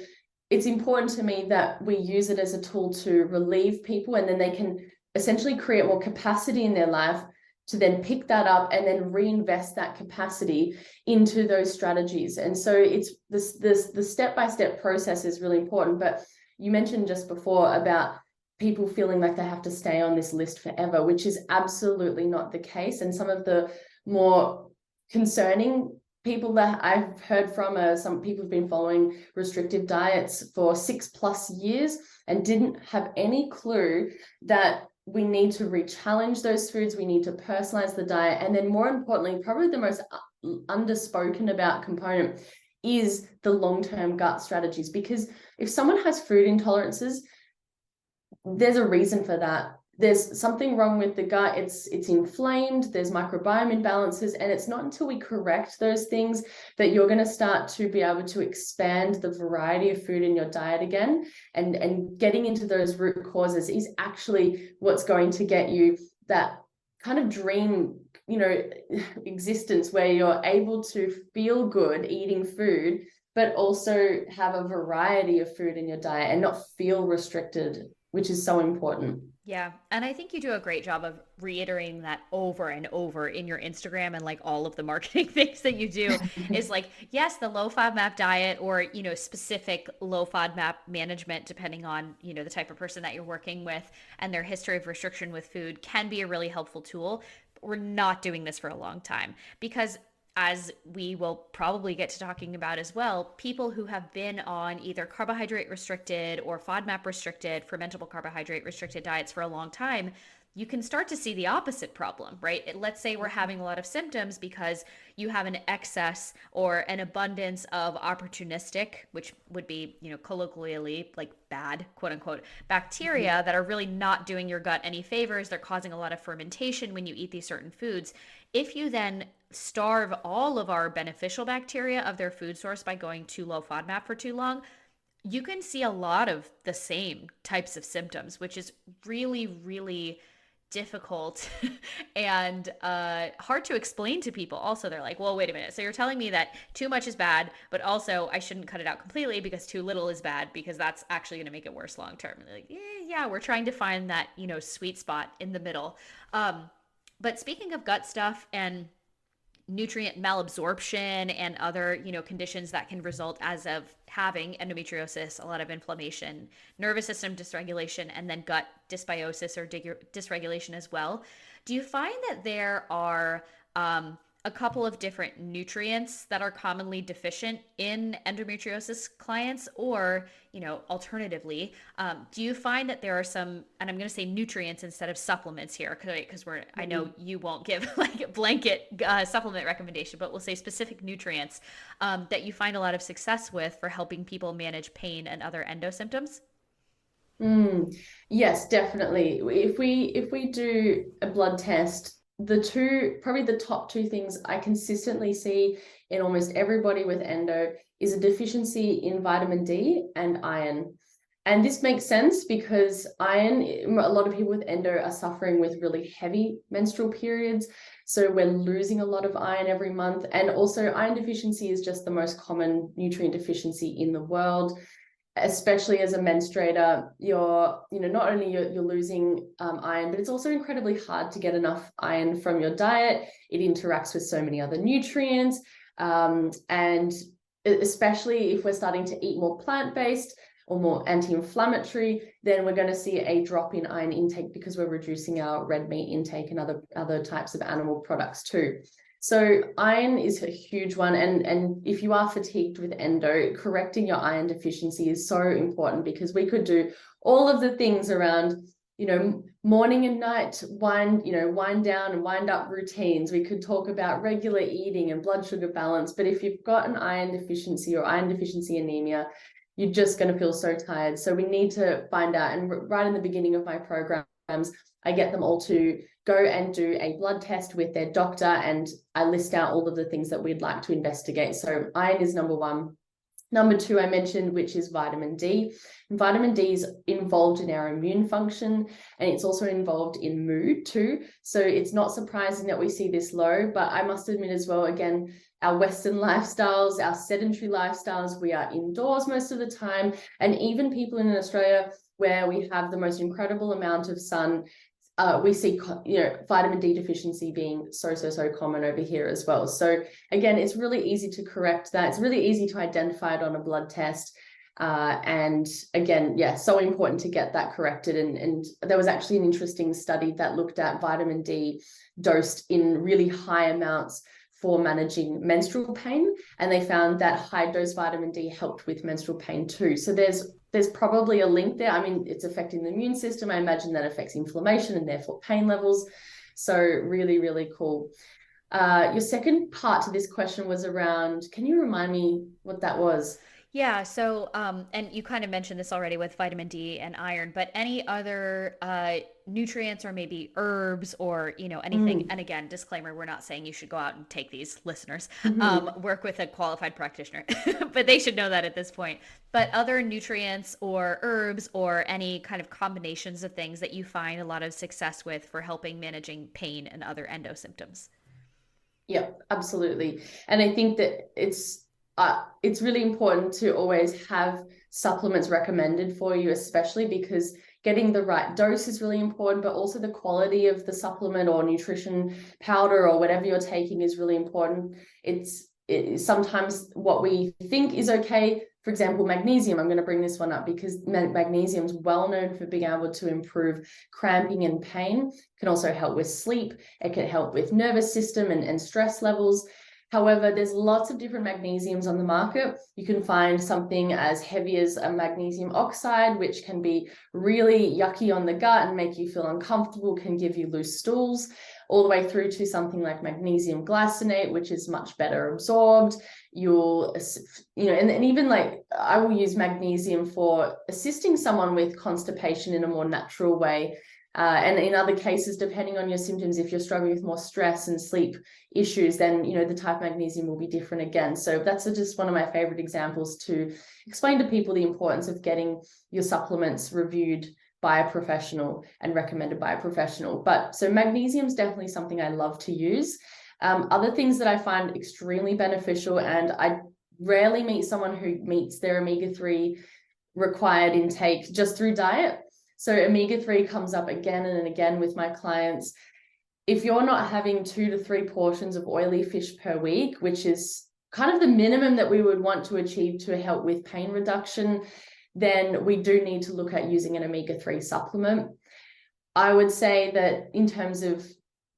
[SPEAKER 3] it's important to me that we use it as a tool to relieve people, and then they can essentially create more capacity in their life to then pick that up and then reinvest that capacity into those strategies. And so it's the step-by-step process is really important. But you mentioned just before about people feeling like they have to stay on this list forever, which is absolutely not the case. And some of the more concerning people that I've heard from are some people who've been following restrictive diets for 6+ years and didn't have any clue that we need to re-challenge those foods. We need to personalize the diet. And then more importantly, probably the most underspoken about component is the long-term gut strategies. Because if someone has food intolerances, there's a reason for that. There's something wrong with the gut. It's inflamed, there's microbiome imbalances, and it's not until we correct those things that you're going to start to be able to expand the variety of food in your diet again. And getting into those root causes is actually what's going to get you that kind of dream, existence where you're able to feel good eating food, but also have a variety of food in your diet and not feel restricted, which is so important.
[SPEAKER 1] Yeah. And I think you do a great job of reiterating that over and over in your Instagram, and like all of the marketing things that you do is like, yes, the low FODMAP diet, or, specific low FODMAP management, depending on, the type of person that you're working with and their history of restriction with food, can be a really helpful tool. But we're not doing this for a long time because, as we will probably get to talking about as well, people who have been on either carbohydrate restricted or FODMAP restricted, fermentable carbohydrate restricted diets for a long time, you can start to see the opposite problem, right? Let's say we're having a lot of symptoms because you have an excess or an abundance of opportunistic, which would be, colloquially like bad, quote unquote, bacteria that are really not doing your gut any favors. They're causing a lot of fermentation when you eat these certain foods. If you then starve all of our beneficial bacteria of their food source by going too low FODMAP for too long, you can see a lot of the same types of symptoms, which is really, really difficult and hard to explain to people. Also, they're like, well, wait a minute. So you're telling me that too much is bad, but also I shouldn't cut it out completely because too little is bad, because that's actually going to make it worse long term. Like, yeah, we're trying to find that, sweet spot in the middle. But speaking of gut stuff and nutrient malabsorption and other, conditions that can result as of having endometriosis, a lot of inflammation, nervous system dysregulation, and then gut dysbiosis or dysregulation as well. Do you find that there are a couple of different nutrients that are commonly deficient in endometriosis clients? Or, alternatively, do you find that there are some, and I'm going to say nutrients instead of supplements here, because I know you won't give like a blanket supplement recommendation, but we'll say specific nutrients that you find a lot of success with for helping people manage pain and other endo symptoms?
[SPEAKER 3] Yes, definitely. If we do a blood test, probably the top two things I consistently see in almost everybody with endo is a deficiency in vitamin D and iron. And this makes sense because iron, a lot of people with endo are suffering with really heavy menstrual periods. So we're losing a lot of iron every month. And also iron deficiency is just the most common nutrient deficiency in the world. Especially as a menstruator, you're not only you're losing iron, but it's also incredibly hard to get enough iron from your diet. It interacts with so many other nutrients, and especially if we're starting to eat more plant-based or more anti-inflammatory, then we're going to see a drop in iron intake because we're reducing our red meat intake and other types of animal products too. So iron is a huge one. And if you are fatigued with endo, correcting your iron deficiency is so important, because we could do all of the things around morning and night wind down and wind up routines. We could talk about regular eating and blood sugar balance. But if you've got an iron deficiency or iron deficiency anemia, you're just going to feel so tired. So we need to find out. And right in the beginning of my programs, I get them all to go and do a blood test with their doctor, and I list out all of the things that we'd like to investigate. So iron is number one. Number two, I mentioned, which is vitamin D. And vitamin D is involved in our immune function, and it's also involved in mood too. So it's not surprising that we see this low, but I must admit as well, again, our Western lifestyles, our sedentary lifestyles, we are indoors most of the time. And even people in Australia where we have the most incredible amount of sun, we see vitamin D deficiency being so common over here as well. So again, it's really easy to correct that. It's really easy to identify it on a blood test. And again, so important to get that corrected. And there was actually an interesting study that looked at vitamin D dosed in really high amounts for managing menstrual pain, and they found that high dose vitamin D helped with menstrual pain too. So there's probably a link there. I mean, it's affecting the immune system. I imagine that affects inflammation and therefore pain levels. So really, really cool. Your second part to this question was around, can you remind me what that was?
[SPEAKER 1] Yeah, so and you kind of mentioned this already with vitamin D and iron, but any other nutrients or maybe herbs or anything. And again, disclaimer, we're not saying you should go out and take these, listeners. Work with a qualified practitioner, but they should know that at this point. But other nutrients or herbs or any kind of combinations of things that you find a lot of success with for helping managing pain and other endo symptoms.
[SPEAKER 3] Yeah, absolutely. And I think that it's really important to always have supplements recommended for you, especially because getting the right dose is really important, but also the quality of the supplement or nutrition powder or whatever you're taking is really important. It's sometimes what we think is okay. For example, magnesium, I'm going to bring this one up because magnesium is well known for being able to improve cramping and pain. It can also help with sleep. It can help with nervous system and stress levels. However, there's lots of different magnesiums on the market. You can find something as heavy as a magnesium oxide, which can be really yucky on the gut and make you feel uncomfortable, can give you loose stools, all the way through to something like magnesium glycinate, which is much better absorbed. And even like I will use magnesium for assisting someone with constipation in a more natural way. And in other cases, depending on your symptoms, if you're struggling with more stress and sleep issues, then, the type of magnesium will be different again. So that's just one of my favorite examples to explain to people the importance of getting your supplements reviewed by a professional and recommended by a professional. But so magnesium is definitely something I love to use. Other things that I find extremely beneficial, and I rarely meet someone who meets their omega-3 required intake just through diet. So omega-3 comes up again and again with my clients. If you're not having 2 to 3 portions of oily fish per week, which is kind of the minimum that we would want to achieve to help with pain reduction, then we do need to look at using an omega-3 supplement. I would say that in terms of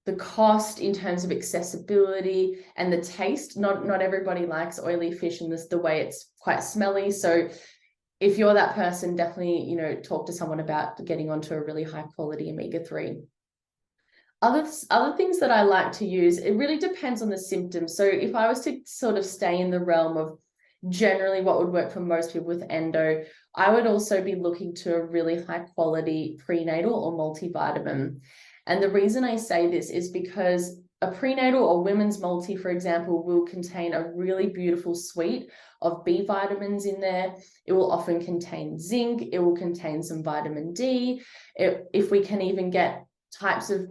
[SPEAKER 3] the cost, in terms of accessibility and the taste, not everybody likes oily fish in the way it's quite smelly. So if you're that person, definitely, talk to someone about getting onto a really high quality omega-3. Other things that I like to use, it really depends on the symptoms. So if I was to sort of stay in the realm of generally what would work for most people with endo, I would also be looking to a really high quality prenatal or multivitamin. And the reason I say this is because a prenatal or women's multi, for example, will contain a really beautiful suite of B vitamins in there. It will often contain zinc. It will contain some vitamin D. If we can even get types of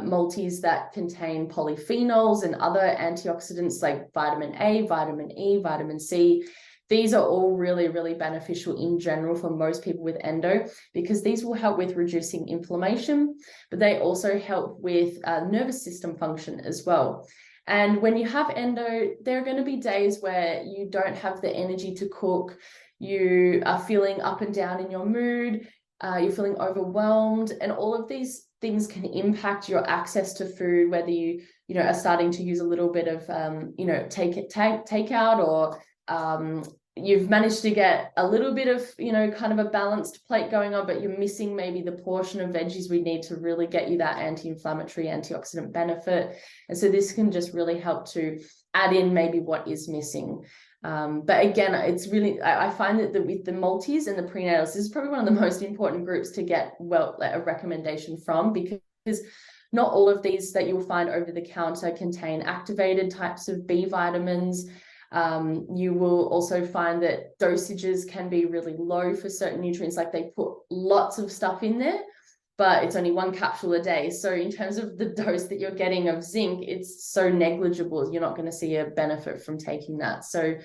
[SPEAKER 3] multis that contain polyphenols and other antioxidants like vitamin A, vitamin E, vitamin C. These are all really, really beneficial in general for most people with endo because these will help with reducing inflammation, but they also help with nervous system function as well. And when you have endo, there are going to be days where you don't have the energy to cook. You are feeling up and down in your mood. You're feeling overwhelmed, and all of these things can impact your access to food, whether you are starting to use a little bit of takeout or you've managed to get a little bit of, kind of a balanced plate going on, but you're missing maybe the portion of veggies we need to really get you that anti-inflammatory, antioxidant benefit. And so this can just really help to add in maybe what is missing. But again, it's really, I find that with the multis and the prenatals, this is probably one of the most important groups to get a recommendation from, because not all of these that you'll find over the counter contain activated types of B vitamins. You will also find that dosages can be really low for certain nutrients, like they put lots of stuff in there, but it's only 1 capsule a day. So in terms of the dose that you're getting of zinc, it's so negligible. You're not going to see a benefit from taking that. So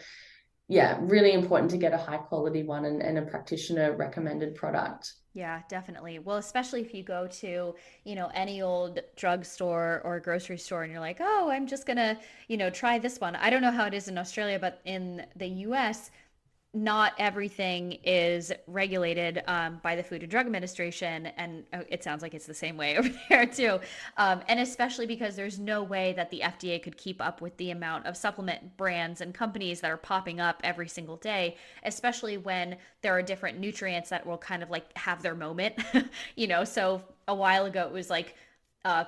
[SPEAKER 3] yeah, really important to get a high quality one and a practitioner recommended product.
[SPEAKER 1] Yeah, definitely. Well, especially if you go to, any old drugstore or grocery store and you're like, oh, I'm just gonna, try this one. I don't know how it is in Australia, but in the US, not everything is regulated by the Food and Drug Administration, and it sounds like it's the same way over there too. And especially because there's no way that the FDA could keep up with the amount of supplement brands and companies that are popping up every single day, especially when there are different nutrients that will kind of like have their moment. So a while ago it was like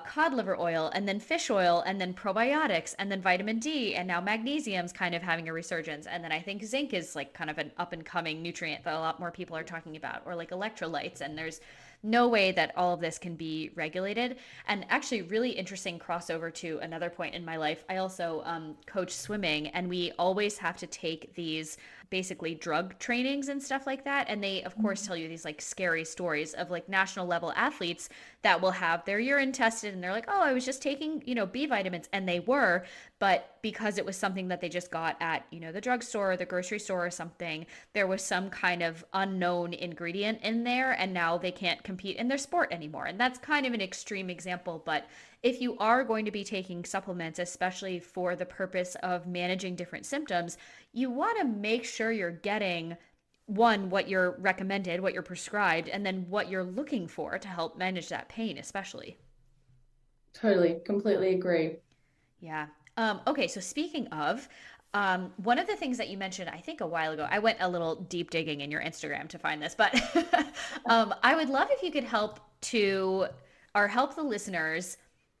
[SPEAKER 1] cod liver oil, and then fish oil, and then probiotics, and then vitamin D, and now magnesium's kind of having a resurgence. And then I think zinc is like kind of an up and coming nutrient that a lot more people are talking about, or like electrolytes. And there's no way that all of this can be regulated. And actually, really interesting crossover to another point in my life. I also coach swimming, and we always have to take these basically drug trainings and stuff like that. And they, of course, tell you these like scary stories of like national level athletes that will have their urine tested and they're like, oh, I was just taking, B vitamins. And they were, but because it was something that they just got at, the drugstore or the grocery store or something, there was some kind of unknown ingredient in there. And now they can't compete in their sport anymore. And that's kind of an extreme example, but if you are going to be taking supplements, especially for the purpose of managing different symptoms, you want to make sure you're getting one, what you're recommended, what you're prescribed, and then what you're looking for to help manage that pain, especially.
[SPEAKER 3] Totally, completely agree.
[SPEAKER 1] Yeah. Okay, so speaking of, one of the things that you mentioned, I think a while ago, I went a little deep digging in your Instagram to find this, but I would love if you could help the listeners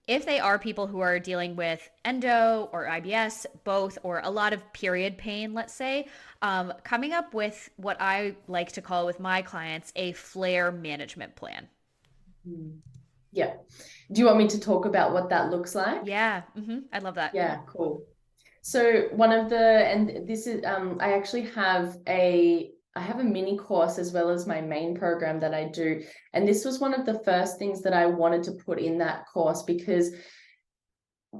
[SPEAKER 1] if they are people who are dealing with endo or IBS, both, or a lot of period pain, let's say, coming up with what I like to call with my clients a flare management plan.
[SPEAKER 3] Yeah. Do you want me to talk about what that looks like?
[SPEAKER 1] Yeah, I love that.
[SPEAKER 3] Yeah, cool. So and this is, I actually have a mini course as well as my main program that I do. And this was one of the first things that I wanted to put in that course, because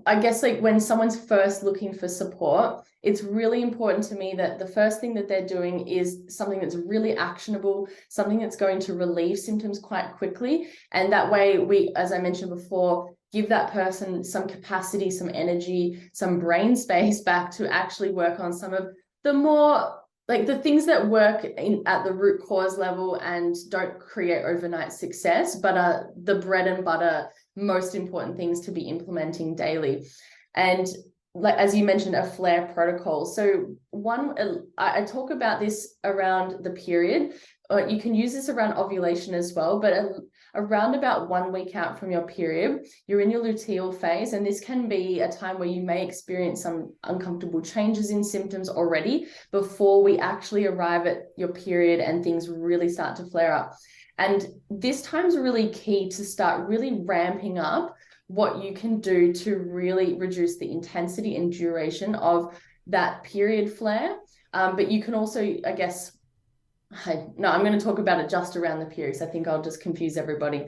[SPEAKER 3] I guess like when someone's first looking for support, it's really important to me that the first thing that they're doing is something that's really actionable, something that's going to relieve symptoms quite quickly. And that way we, as I mentioned before, give that person some capacity, some energy, some brain space back to actually work on some of the more like the things that work at the root cause level and don't create overnight success, but are the bread and butter, most important things to be implementing daily. And like, as you mentioned, a flare protocol. So I talk about this around the period. You can use this around ovulation as well, but around about 1 week out from your period, you're in your luteal phase, and this can be a time where you may experience some uncomfortable changes in symptoms already before we actually arrive at your period and things really start to flare up. And this time's really key to start really ramping up what you can do to really reduce the intensity and duration of that period flare. But you can also, I guess, no, I'm going to talk about it just around the period, because I think I'll just confuse everybody.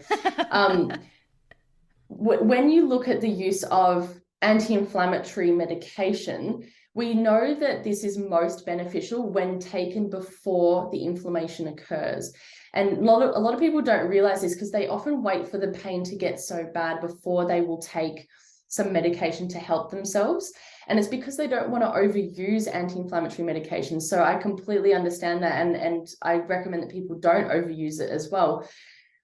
[SPEAKER 3] When you look at the use of anti-inflammatory medication, we know that this is most beneficial when taken before the inflammation occurs. And a lot of people don't realize this, because they often wait for the pain to get so bad before they will take some medication to help themselves. And it's because they don't want to overuse anti-inflammatory medications. So I completely understand that. And I recommend that people don't overuse it as well.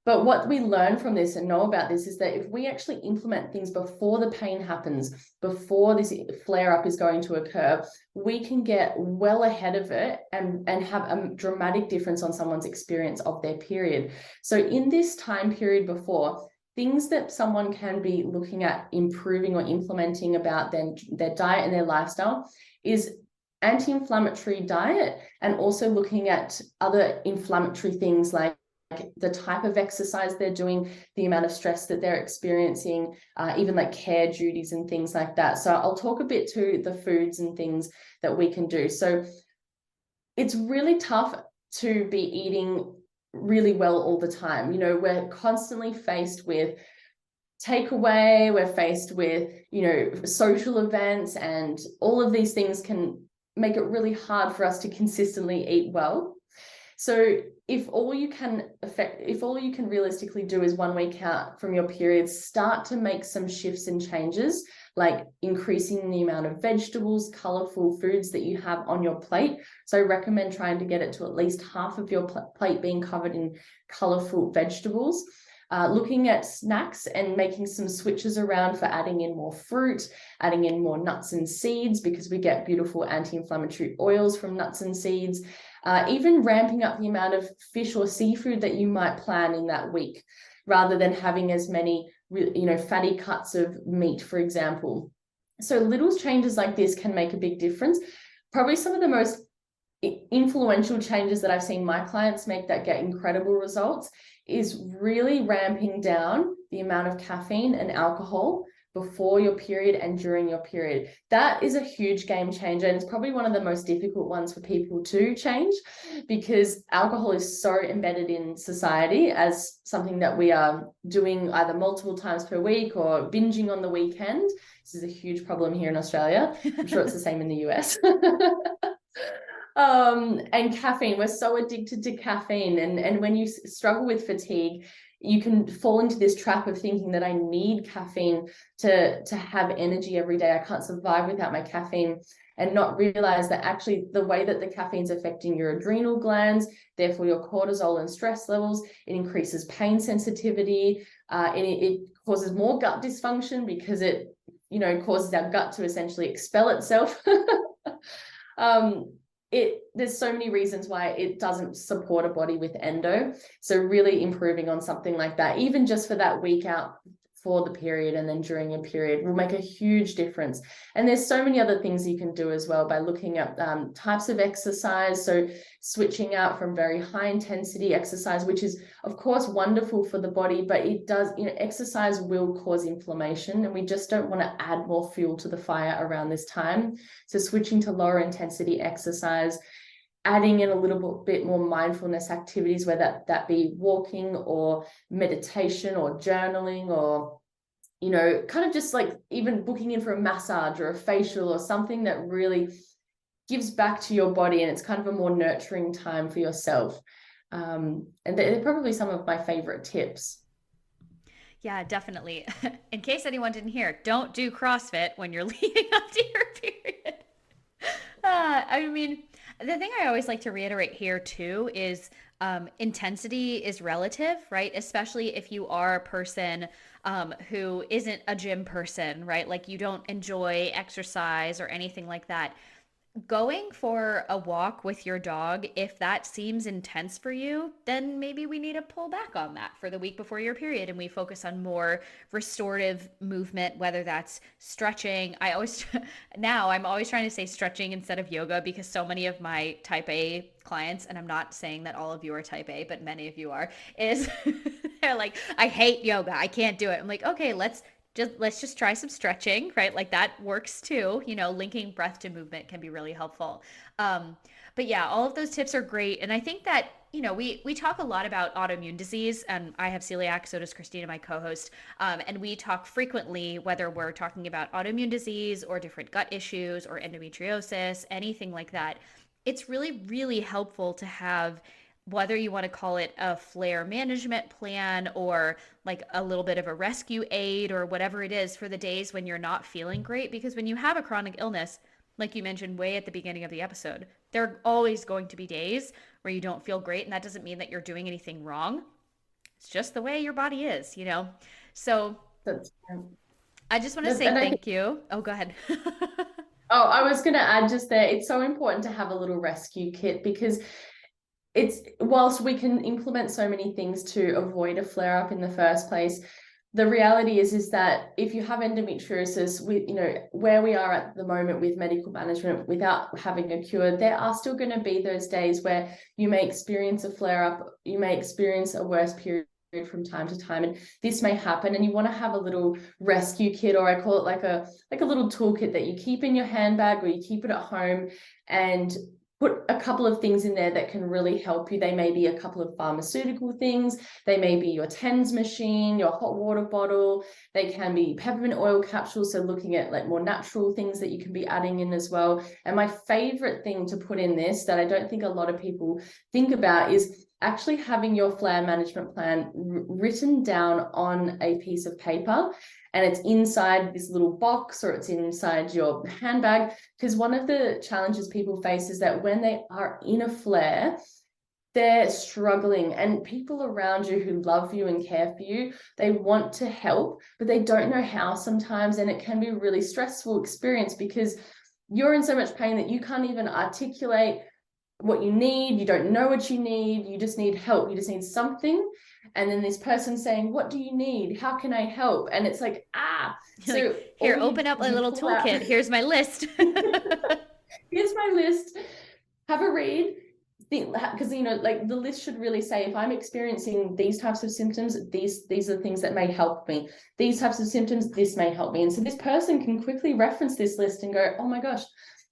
[SPEAKER 3] But what we learn from this and know about this is that if we actually implement things before the pain happens, before this flare up is going to occur, we can get well ahead of it and have a dramatic difference on someone's experience of their period. So in this time period before, things that someone can be looking at improving or implementing about their diet and their lifestyle is anti-inflammatory diet, and also looking at other inflammatory things like the type of exercise they're doing, the amount of stress that they're experiencing, even like care duties and things like that. So I'll talk a bit to the foods and things that we can do. So it's really tough to be eating really well all the time. You know, we're constantly faced with takeaway, we're faced with, you know, social events, and all of these things can make it really hard for us to consistently eat well. So if all you can realistically do is 1 week out from your period, start to make some shifts and changes, like increasing the amount of vegetables, colorful foods that you have on your plate. So I recommend trying to get it to at least half of your plate being covered in colorful vegetables. Looking at snacks and making some switches around for adding in more fruit, adding in more nuts and seeds, because we get beautiful anti-inflammatory oils from nuts and seeds. Even ramping up the amount of fish or seafood that you might plan in that week, rather than having as many, you know, fatty cuts of meat, for example. So little changes like this can make a big difference. Probably some of the most influential changes that I've seen my clients make that get incredible results is really ramping down the amount of caffeine and alcohol before your period and during your period. That is a huge game changer, and it's probably one of the most difficult ones for people to change, because alcohol is so embedded in society as something that we are doing either multiple times per week or binging on the weekend. This is a huge problem here in Australia. I'm sure it's the same in the US. And caffeine, we're so addicted to caffeine, and when you struggle with fatigue, you can fall into this trap of thinking that I need caffeine to have energy every day. I can't survive without my caffeine, and not realize that actually the way that the caffeine's affecting your adrenal glands, therefore your cortisol and stress levels, it increases pain sensitivity, and it causes more gut dysfunction, because it, you know, causes our gut to essentially expel itself. There's so many reasons why it doesn't support a body with endo. So really improving on something like that, even just for that week out for the period and then during your period, will make a huge difference. And there's so many other things you can do as well by looking at types of exercise. So switching out from very high intensity exercise, which is of course wonderful for the body, but it does, you know, exercise will cause inflammation, and we just don't want to add more fuel to the fire around this time. So switching to lower intensity exercise, adding in a little bit more mindfulness activities, whether that be walking or meditation or journaling, or, you know, kind of just like even booking in for a massage or a facial or something that really gives back to your body, and it's kind of a more nurturing time for yourself. And they're probably some of my favorite tips.
[SPEAKER 1] Yeah, definitely. In case anyone didn't hear, don't do CrossFit when you're leading up to your period. I mean, the thing I always like to reiterate here too is intensity is relative, right? Especially if you are a person who isn't a gym person, right? Like you don't enjoy exercise or anything like that. Going for a walk with your dog, if that seems intense for you, then maybe we need to pull back on that for the week before your period and we focus on more restorative movement, whether that's stretching. I'm always trying to say stretching instead of yoga, because so many of my type A clients, and I'm not saying that all of you are type A, but many of you are, is they're like, I hate yoga, I can't do it. I'm like, okay, let's just try some stretching, right? Like that works too. You know, linking breath to movement can be really helpful. But yeah, all of those tips are great. And I think that, you know, we talk a lot about autoimmune disease, and I have celiac, so does Christina, my co-host. And we talk frequently, whether we're talking about autoimmune disease or different gut issues or endometriosis, anything like that. It's really, really helpful to have, whether you want to call it a flare management plan or like a little bit of a rescue aid or whatever it is for the days when you're not feeling great. Because when you have a chronic illness, like you mentioned way at the beginning of the episode, there are always going to be days where you don't feel great. And that doesn't mean that you're doing anything wrong. It's just the way your body is, you know? So
[SPEAKER 3] That's
[SPEAKER 1] I just want to
[SPEAKER 3] that's
[SPEAKER 1] say
[SPEAKER 3] and I think
[SPEAKER 1] thank you. Oh, go ahead.
[SPEAKER 3] oh, I was going to add just there, it's so important to have a little rescue kit because it's whilst we can implement so many things to avoid a flare up in the first place, the reality is that if you have endometriosis, with where we are at the moment with medical management without having a cure, there are still going to be those days where you may experience a flare up, you may experience a worse period from time to time, and this may happen, and you want to have a little rescue kit, or I call it like a little toolkit that you keep in your handbag or you keep it at home, and put a couple of things in there that can really help you. They may be a couple of pharmaceutical things. They may be your TENS machine, your hot water bottle. They can be peppermint oil capsules. So looking at like more natural things that you can be adding in as well. And my favorite thing to put in this that I don't think a lot of people think about is actually having your flare management plan written down on a piece of paper, and it's inside this little box or it's inside your handbag. Because one of the challenges people face is that when they are in a flare, they're struggling, and people around you who love you and care for you, they want to help, but they don't know how sometimes. And it can be a really stressful experience because you're in so much pain that you can't even articulate what you need. You don't know what you need. You just need help. You just need something. And then this person saying, what do you need? How can I help? And it's like,
[SPEAKER 1] So like, here, open up a little toolkit. Here's my list.
[SPEAKER 3] Here's my list. Have a read. Because like the list should really say, if I'm experiencing these types of symptoms, these are the things that may help me. These types of symptoms, this may help me. And so this person can quickly reference this list and go, oh my gosh,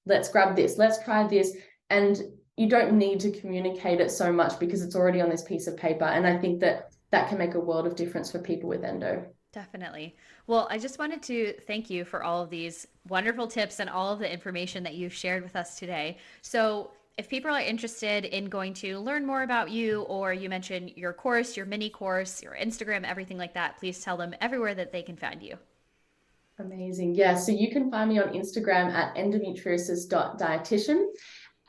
[SPEAKER 3] let's grab this, let's try this. And you don't need to communicate it so much because it's already on this piece of paper. And I think that can make a world of difference for people with endo.
[SPEAKER 1] Definitely. Well, I just wanted to thank you for all of these wonderful tips and all of the information that you've shared with us today. So if people are interested in going to learn more about you, or you mentioned your course, your mini course, your Instagram, everything like that, please tell them everywhere that they can find you.
[SPEAKER 3] Amazing. Yeah. So you can find me on Instagram at endometriosis.dietitian.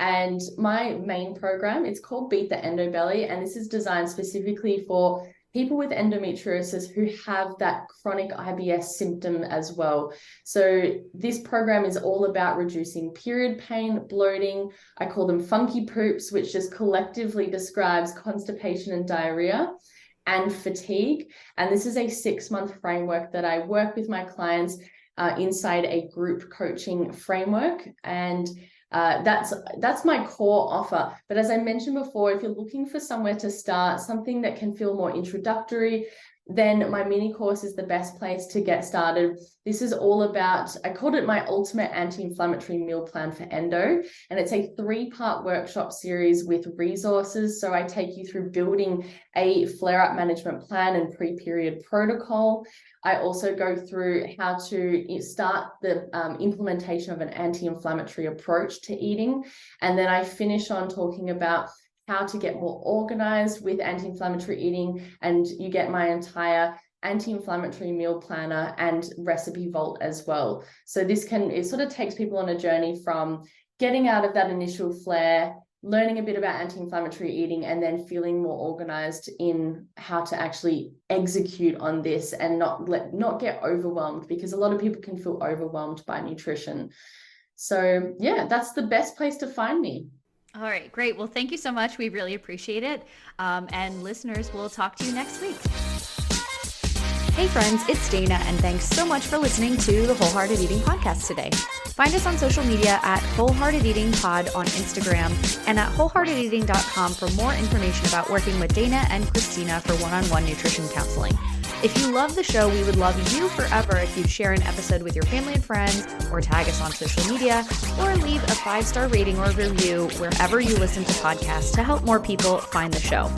[SPEAKER 3] And my main program, it's called Beat the Endo Belly. And this is designed specifically for people with endometriosis who have that chronic IBS symptom as well. So this program is all about reducing period pain, bloating. I call them funky poops, which just collectively describes constipation and diarrhea, and fatigue. And this is a 6-month framework that I work with my clients inside a group coaching framework. And that's my core offer. But as I mentioned before, if you're looking for somewhere to start, something that can feel more introductory, then my mini course is the best place to get started. This is all about, I called it my ultimate anti-inflammatory meal plan for endo. And it's a 3-part workshop series with resources. So I take you through building a flare-up management plan and pre-period protocol. I also go through how to start the implementation of an anti-inflammatory approach to eating. And then I finish on talking about how to get more organized with anti-inflammatory eating, and you get my entire anti-inflammatory meal planner and recipe vault as well. So it sort of takes people on a journey from getting out of that initial flare, learning a bit about anti-inflammatory eating, and then feeling more organized in how to actually execute on this and not get overwhelmed, because a lot of people can feel overwhelmed by nutrition. So yeah, that's the best place to find me.
[SPEAKER 1] All right, great. Well, thank you so much. We really appreciate it. And listeners, we'll talk to you next week. Hey friends, it's Dana, and thanks so much for listening to the Wholehearted Eating Podcast today. Find us on social media at Wholehearted Eating Pod on Instagram and at wholeheartedeating.com for more information about working with Dana and Christina for one-on-one nutrition counseling. If you love the show, we would love you forever if you'd share an episode with your family and friends, or tag us on social media, or leave a 5-star rating or review wherever you listen to podcasts to help more people find the show.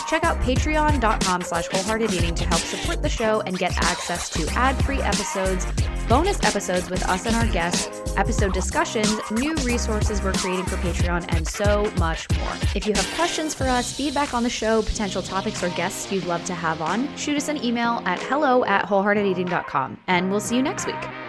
[SPEAKER 1] Check out patreon.com/wholeheartedeating to help support the show and get access to ad-free episodes, bonus episodes with us and our guests, episode discussions, new resources we're creating for Patreon, and so much more. If you have questions for us, feedback on the show, potential topics or guests you'd love to have on, shoot us an email at hello@wholeheartedeating.com, and we'll see you next week.